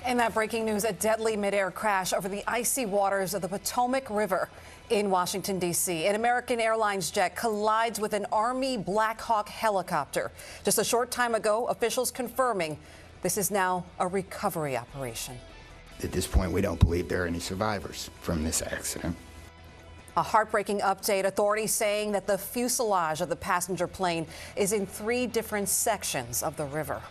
In that breaking news, a deadly midair crash over the icy waters of the Potomac River in Washington, D.C. An American Airlines jet collides with an Army Black Hawk helicopter. Just a short time ago, officials confirming this is now a recovery operation. At this point, we don't believe there are any survivors from this accident. A heartbreaking update. Authorities saying that the fuselage of the passenger plane is in 3 different sections of the river.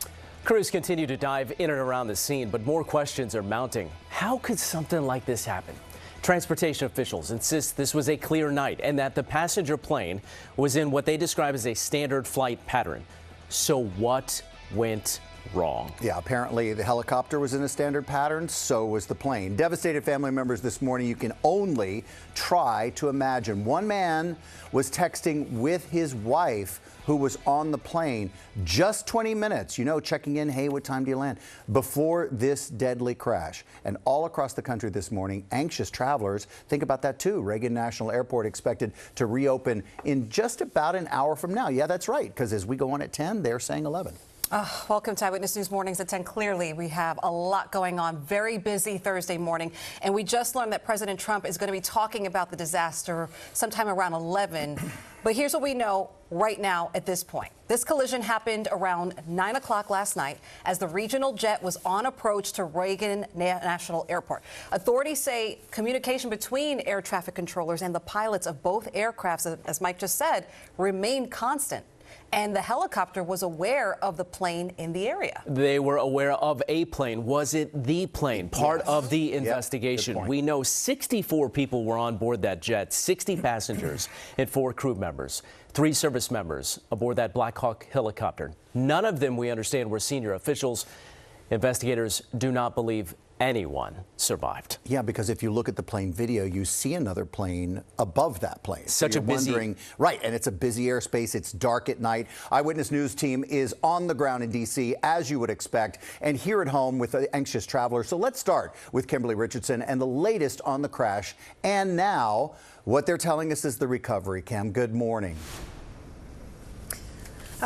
Crews continue to dive in and around the scene, but more questions are mounting. How could something like this happen? Transportation officials insist this was a clear night and that the passenger plane was in what they describe as a standard flight pattern. So what went wrong? Yeah, apparently the helicopter was in a standard pattern, so was the plane. Devastated family members this morning, you can only try to imagine. One man was texting with his wife who was on the plane just 20 minutes, checking in, hey, what time do you land, before this deadly crash. And all across the country this morning, anxious travelers think about that too. Reagan National Airport expected to reopen in just about an hour from now. Yeah, that's right, because as we go on at 10, they're saying 11. Welcome to Eyewitness News Mornings at 10. Clearly, we have a lot going on. Very busy Thursday morning. And we just learned that President Trump is going to be talking about the disaster sometime around 11. But here's what we know right now at this point. This collision happened around 9 o'clock last night as the regional jet was on approach to Reagan National Airport. Authorities say communication between air traffic controllers and the pilots of both aircrafts, as Mike just said, remained constant. And the helicopter was aware of the plane in the area. They were aware of a plane. Was it the plane? Part of the investigation. Yep, we know 64 people were on board that jet, 60 passengers and 4 crew members, 3 service members aboard that Black Hawk helicopter. None of them, we understand, were senior officials. Investigators do not believe anyone survived. Yeah, because if you look at the plane video, you see another plane above that plane. Such a busy... wondering, right, and it's a busy airspace. It's dark at night. Eyewitness News team is on the ground in D.C., as you would expect, and here at home with the anxious travelers. So let's start with Kemberly Richardson and the latest on the crash. And now, what they're telling us is the recovery. Cam, good morning.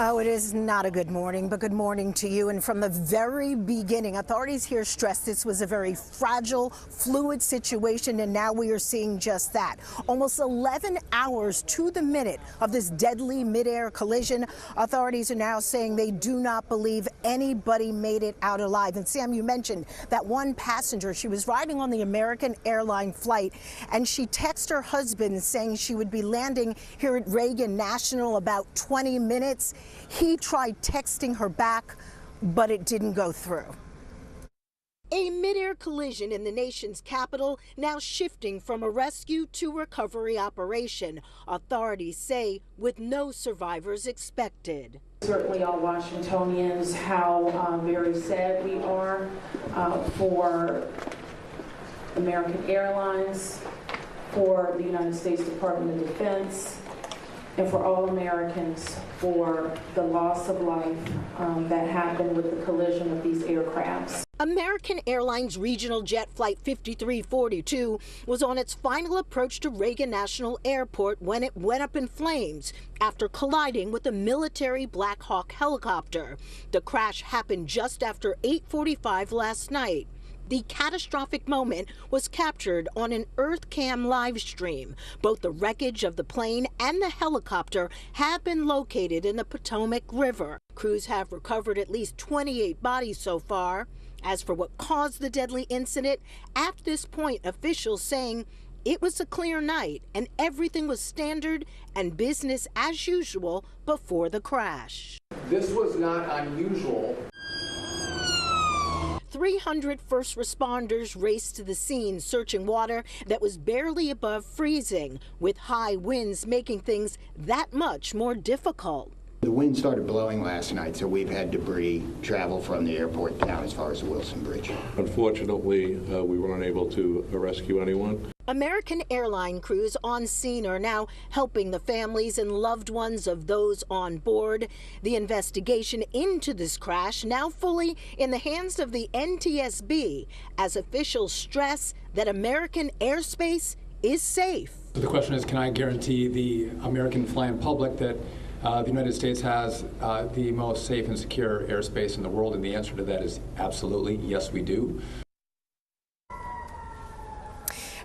Oh, it is not a good morning, but good morning to you. And from the very beginning, authorities here stressed this was a very fragile, fluid situation, and now we are seeing just that. Almost 11 hours to the minute of this deadly midair collision. Authorities are now saying they do not believe anybody made it out alive. And Sam, you mentioned that one passenger, she was riding on the American airline flight, and she texted her husband saying she would be landing here at Reagan National about 20 minutes. He tried texting her back, but it didn't go through. A midair collision in the nation's capital, now shifting from a rescue to recovery operation. Authorities say with no survivors expected. Certainly all Washingtonians, how very sad we are for American Airlines, for the United States Department of Defense, and for all Americans for the loss of life that happened with the collision of these aircrafts. American Airlines regional jet flight 5342 was on its final approach to Reagan National Airport when it went up in flames after colliding with a military Black Hawk helicopter. The crash happened just after 8:45 last night. The catastrophic moment was captured on an EarthCam live stream. Both the wreckage of the plane and the helicopter have been located in the Potomac River. Crews have recovered at least 28 bodies so far. As for what caused the deadly incident, at this point, officials saying it was a clear night and everything was standard and business as usual before the crash. This was not unusual. 300 first responders raced to the scene, searching water that was barely above freezing, with high winds making things that much more difficult. The wind started blowing last night, so we've had debris travel from the airport down as far as the Wilson Bridge. Unfortunately, we weren't able to rescue anyone. American airline crews on scene are now helping the families and loved ones of those on board. The investigation into this crash now fully in the hands of the NTSB as officials stress that American airspace is safe. So the question is, can I guarantee the American flying public that The United States has the most safe and secure airspace in the world, and the answer to that is absolutely yes, we do.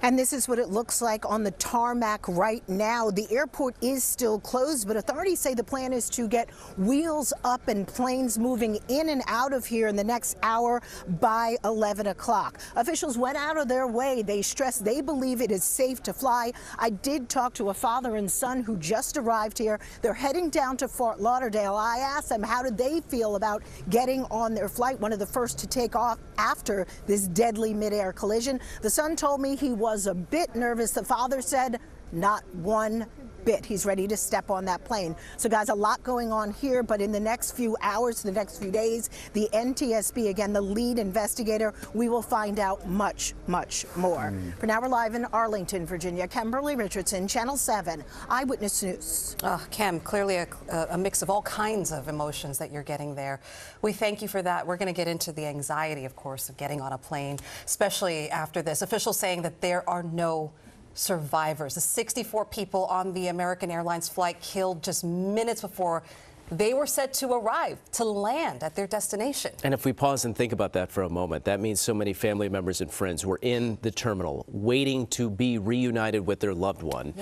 And this is what it looks like on the tarmac right now. The airport is still closed, but authorities say the plan is to get wheels up and planes moving in and out of here in the next hour by 11 o'clock. Officials went out of their way. They stressed they believe it is safe to fly. I did talk to a father and son who just arrived here. They're heading down to Fort Lauderdale. I asked them how did they feel about getting on their flight, one of the first to take off after this deadly midair collision. The son told me he was a bit nervous. The father said not one bit. He's ready to step on that plane. So guys, a lot going on here, but in the next few hours, the next few days, the NTSB, again, the lead investigator, we will find out much, much more. For now, we're live in Arlington, Virginia. Kemberly, Richardson, Channel 7, Eyewitness News. Kem, clearly a mix of all kinds of emotions that you're getting there. We thank you for that. We're going to get into the anxiety, of course, of getting on a plane, especially after this. Officials saying that there are no survivors. The 64 people on the American Airlines flight killed just minutes before they were set to arrive, to land at their destination. And if we pause and think about that for a moment, that means so many family members and friends were in the terminal waiting to be reunited with their loved one,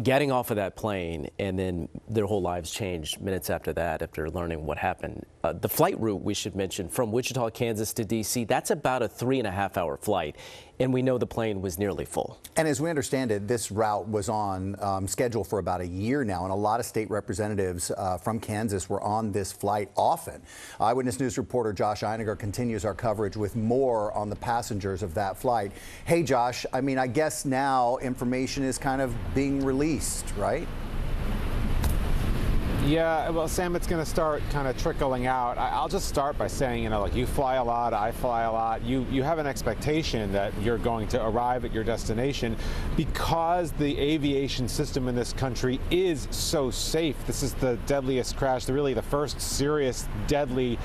getting off of that plane, and then their whole lives changed minutes after that, after learning what happened. The flight route, we should mention, from Wichita, Kansas to D.C., that's about a 3.5-hour flight. And we know the plane was nearly full. And as we understand it, this route was on schedule for about a year now, and a lot of state representatives from Kansas were on this flight often. Eyewitness News reporter Josh Einiger continues our coverage with more on the passengers of that flight. Hey, Josh, I mean, I guess now information is kind of being released, right? Yeah, well, Sam, it's going to start kind of trickling out. I'll just start by saying, you know, like, you fly a lot, I fly a lot. You have an expectation that you're going to arrive at your destination because the aviation system in this country is so safe. This is the deadliest crash, really the first serious deadly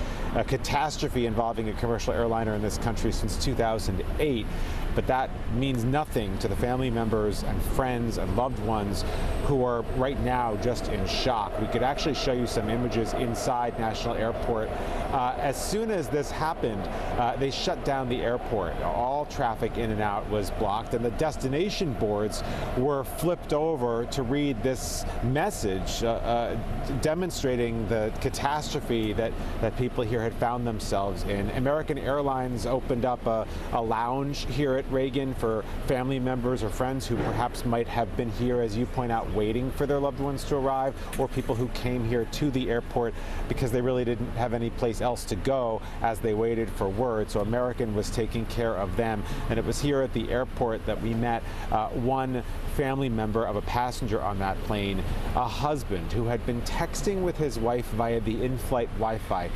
catastrophe involving a commercial airliner in this country since 2008. But that means nothing to the family members and friends and loved ones who are right now just in shock. We could actually show you some images inside National Airport. As soon as this happened, they shut down the airport. All traffic in and out was blocked, and the destination boards were flipped over to read this message demonstrating the catastrophe that people here had found themselves in. American Airlines opened up a lounge here at Reagan for family members or friends who perhaps might have been here, as you point out, waiting for their loved ones to arrive, or people who came here to the airport because they really didn't have any place else to go as they waited for word. So American was taking care of them. And it was here at the airport that we met one family member of a passenger on that plane, a husband who had been texting with his wife via the in-flight Wi-Fi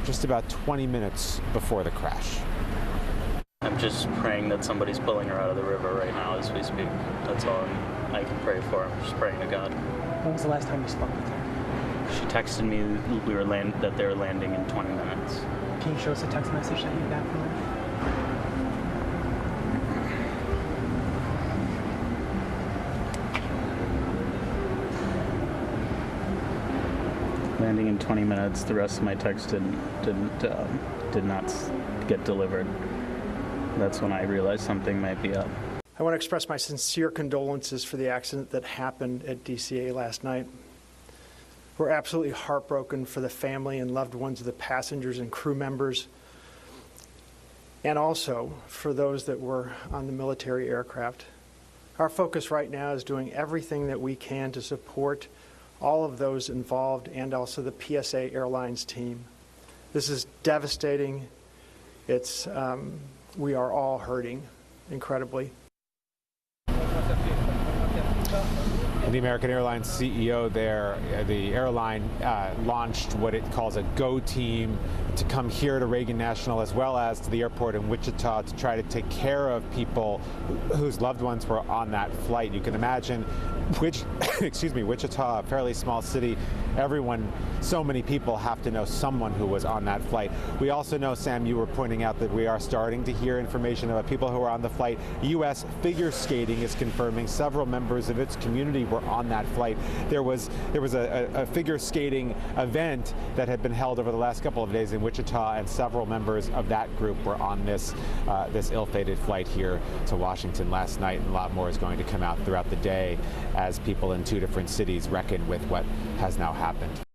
just about 20 minutes before the crash. I'm just praying that somebody's pulling her out of the river right now as we speak. That's all I can pray for. I'm just praying to God. When was the last time you spoke with her? She texted me that they were landing in 20 minutes. Can you show us a text message that you got from her? Landing in 20 minutes. The rest of my text did not get delivered. That's when I realized something might be up. I want to express my sincere condolences for the accident that happened at DCA last night. We're absolutely heartbroken for the family and loved ones of the passengers and crew members, and also for those that were on the military aircraft. Our focus right now is doing everything that we can to support all of those involved and also the PSA Airlines team. This is devastating. We are all hurting incredibly. And the American Airlines CEO there, the airline launched what it calls a GO team to come here to Reagan National as well as to the airport in Wichita to try to take care of people whose loved ones were on that flight. You can imagine Wichita, a fairly small city. So many people have to know someone who was on that flight. We also know, Sam, you were pointing out that we are starting to hear information about people who are on the flight. U.S. Figure Skating is confirming several members of its community were on that flight. There was a figure skating event that had been held over the last couple of days in Wichita, and several members of that group were on this ill-fated flight here to Washington last night, and a lot more is going to come out throughout the day as people in two different cities reckon with what has now happened.